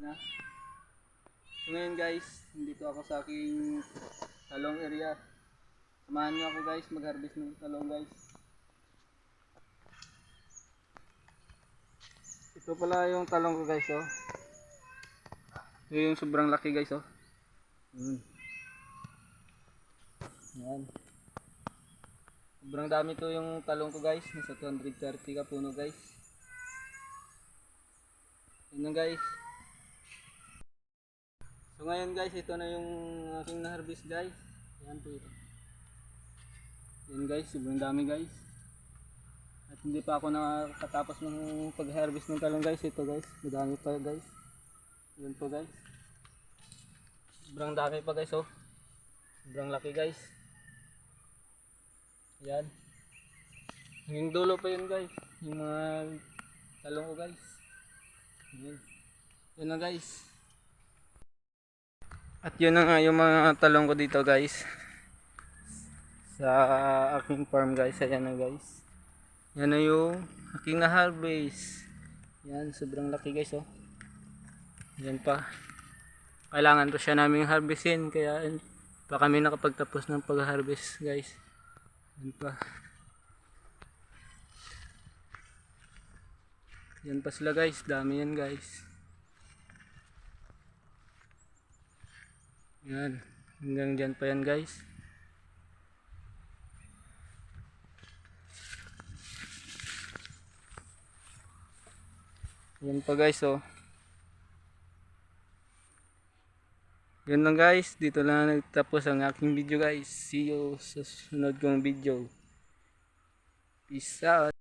Na. So ngayon guys, nandito ako sa aking talong area. Samahan niyo ako guys, mag-harvest ng talong guys. Ito pala yung talong ko guys oh. Ito yung sobrang laki guys oh. Yan. Sobrang dami to yung talong ko guys. Nasa 230 ka puno guys. Yan na guys. So ngayon guys, ito na yung aking na-harvest guys. Yan po ito. Yan guys, sobrang dami guys. At hindi pa ako nakatapos ng pag-harvest ng talong guys. Ito guys, madami pa guys. Yan po guys. Sobrang dami pa guys oh. Sobrang laki guys. Yan. Yung dulo pa yun guys. Yung mga talong ko guys. Yan. Yan na guys. At yun na nga yung mga talong ko dito guys. Sa aking farm guys. Ayan na guys. Yan na yung aking na-harvest. Yan. Sobrang laki guys oh. Yan pa. Kailangan to siya naming harvestin. Kaya pa kami nakapagtapos ng pag-harvest guys. Yan pa. Yan pa sila guys. Dami yan guys. Yan. Hanggang dyan pa yan guys. Yan pa guys oh. Yan lang guys. Dito lang nagtapos ang aking video guys. See you sa sunod kong video. Peace out.